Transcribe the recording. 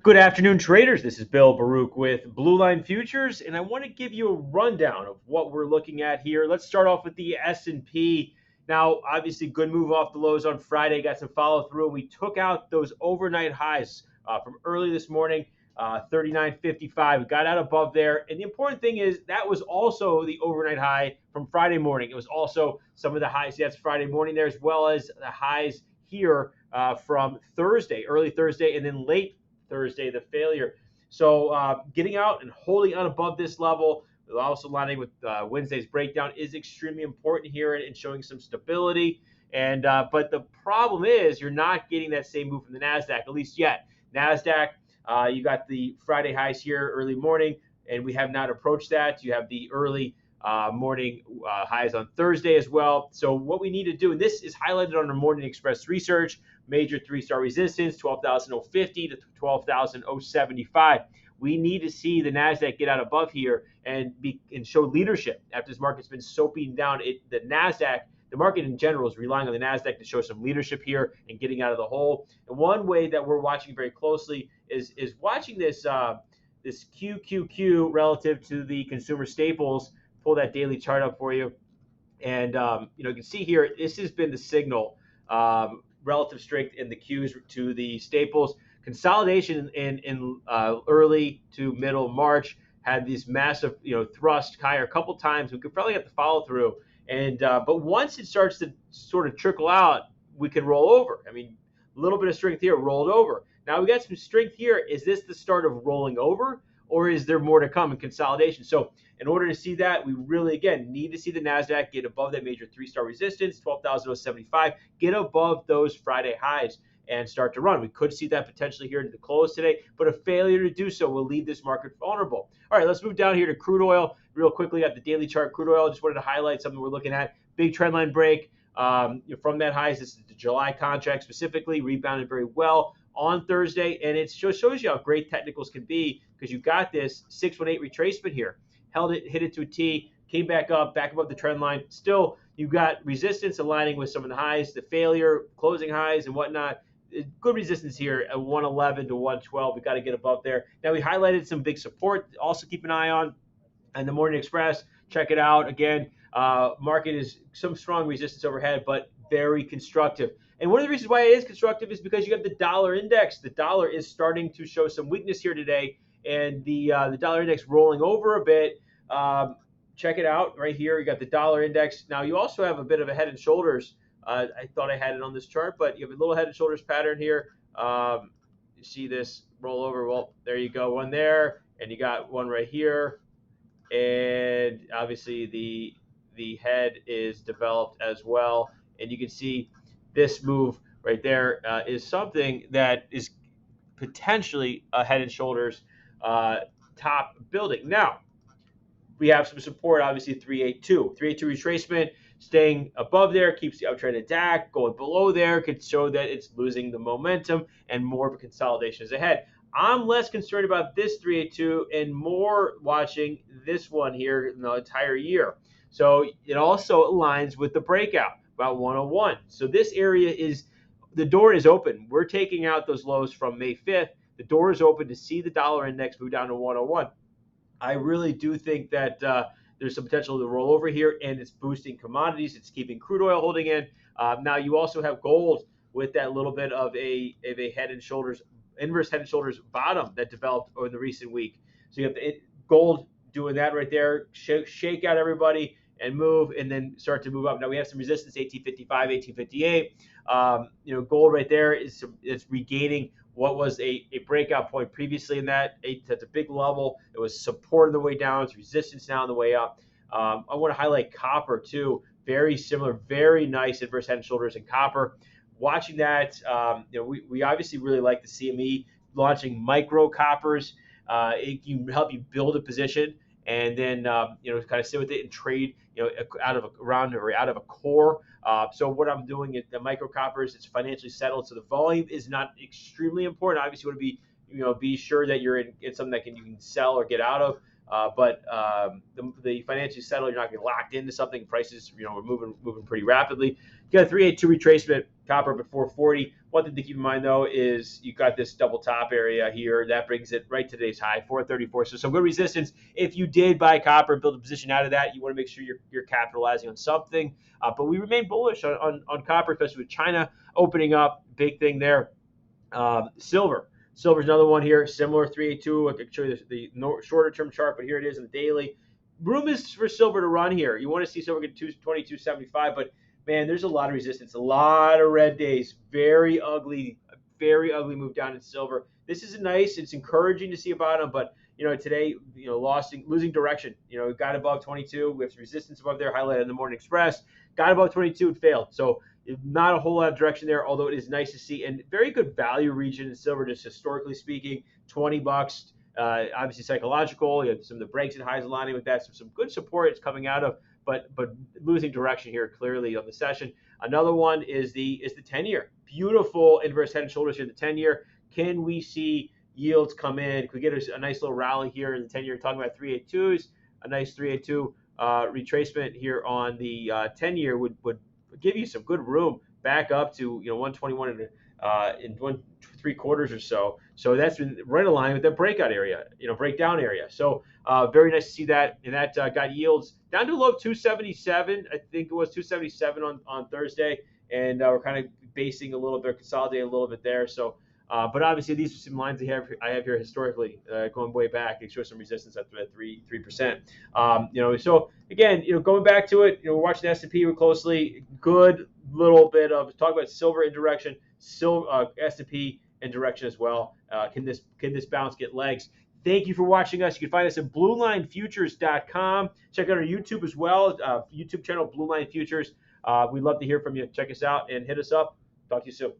Good afternoon, traders. This is Bill Baruch with Blue Line Futures, and I want to give you a rundown of what we're looking at here. Let's start off with the S&P. Now, obviously, good move off the lows on Friday. Got some follow through. We took out those overnight highs from early this morning, 39.55. We got out above there, and the important thing is that was also the overnight high from Friday morning. It was also some of the highs. That's Friday morning there, as well as the highs here from Thursday, early Thursday, and then late Thursday, the failure. So getting out and holding out above this level, also lining with Wednesday's breakdown, is extremely important here and showing some stability. And but the problem is you're not getting that same move from the NASDAQ, at least yet. NASDAQ, you got the Friday highs here early morning, and we have not approached that. You have the early morning highs on Thursday as well. So what we need to do, and this is highlighted on our Morning Express research, major three-star resistance, 12,050 to 12,075. We need to see the NASDAQ get out above here and show leadership after this market's been soaping down. The NASDAQ, the market in general, is relying on the NASDAQ to show some leadership here and getting out of the hole. And one way that we're watching very closely is watching this QQQ relative to the consumer staples. Pull that daily chart up for you. And you can see here, this has been the signal, relative strength in the Qs to the staples. Consolidation in early to middle March had this massive, thrust higher a couple times. We could probably get the follow through, and but once it starts to sort of trickle out, we could roll over. I mean, a little bit of strength here, rolled over. Now we got some strength here. Is this the start of rolling over, or is there more to come in consolidation? So in order to see that, we really, again, need to see the NASDAQ get above that major three-star resistance, 12,075, get above those Friday highs and start to run. We could see that potentially here into the close today, but a failure to do so will leave this market vulnerable. All right, let's move down here to crude oil real quickly. Got the daily chart. Crude oil, just wanted to highlight something we're looking at. Big trend line break from that highs. This is the July contract specifically, rebounded very well on Thursday, and it shows you how great technicals can be because you got this 618 retracement here. Held it, hit it to a T, came back above the trend line. Still, you've got resistance aligning with some of the highs, the failure, closing highs and whatnot. Good resistance here at 111 to 112. We got to get above there. Now, we highlighted some big support. Also keep an eye on the Morning Express. Check it out. Again, market is some strong resistance overhead, but very constructive. And one of the reasons why it is constructive is because you have the dollar index. The dollar is starting to show some weakness here today, and the dollar index rolling over a bit. Check it out right here. You got the dollar index. Now you also have a bit of a head and shoulders. I thought I had it on this chart, but you have a little head and shoulders pattern here. You see this roll over. Well, there you go, one there, and you got one right here, and obviously the head is developed as well, and you can see this move right there is something that is potentially a head and shoulders top building. Now, we have some support, obviously 382. 382 retracement, staying above there, keeps the uptrend intact. Going below there could show that it's losing the momentum and more of a consolidation is ahead. I'm less concerned about this 382 and more watching this one here in the entire year. So it also aligns with the breakout, about 101. So this area is, the door is open. We're taking out those lows from May 5th. The door is open to see the dollar index move down to 101. I really do think that there's some potential to roll over here, and it's boosting commodities. It's keeping crude oil holding in. Now you also have gold with that little bit of a head and shoulders, inverse head and shoulders bottom that developed over the recent week. So you have the gold doing that right there, shake out everybody and move, and then start to move up. Now we have some resistance, 1855, 1858. Gold right there is regaining what was a breakout point previously in that. That's a big level. It was support on the way down. It's resistance now on the way up. I want to highlight copper too. Very similar, very nice inverse head and shoulders in copper. Watching that, we obviously really like the CME launching micro coppers. It can help you build a position and then kind of sit with it and trade out of a core. So what I'm doing at the micro coppers, it's financially settled, so the volume is not extremely important. Obviously, you want to be sure that you're in something that you can sell or get out of. But the financially settled, you're not getting locked into something. Prices, are moving pretty rapidly. You got a 382 retracement, copper up at 440. One thing to keep in mind, though, is you got this double top area here. That brings it right to today's high, 434. So some good resistance. If you did buy copper and build a position out of that, you want to make sure you're capitalizing on something. But we remain bullish on copper, especially with China opening up. Big thing there. Silver. Silver's another one here, similar 382. I can show you the shorter term chart, but here it is in the daily. Room is for silver to run here. You want to see silver get 22.75, but man, there's a lot of resistance, a lot of red days. Very ugly move down in silver. This is nice. It's encouraging to see a bottom, but today, losing direction. We got above 22. We have some resistance above there, highlighted in the Morning Express. Got above 22 and failed. So not a whole lot of direction there, although it is nice to see. And very good value region in silver, just historically speaking, $20. Obviously psychological. You have some of the breaks and highs aligning with that. So some good support it's coming out of, but losing direction here clearly on the session. Another one is the 10-year. Beautiful inverse head and shoulders here, the 10-year. Can we see yields come in? Can we get a nice little rally here in the 10-year? Talking about 382s, a nice 382 retracement here on the 10-year would give you some good room back up to 121 in 1.75 or so. So that's been right aligned with that breakout area, breakdown area. So very nice to see that. And that got yields down to a low of 277. I think it was 277 on Thursday. And we're kind of basing a little bit, consolidating a little bit there. So, but obviously these are some lines I have here historically going way back. It shows some resistance at 3%. So again, going back to it, we're watching the S&P closely. Good little bit of talk about silver in direction, S&P in direction as well. Can this bounce get legs? Thank you for watching us. You can find us at BlueLineFutures.com. Check out our YouTube as well. YouTube channel, Blue Line Futures. We'd love to hear from you. Check us out and hit us up. Talk to you soon.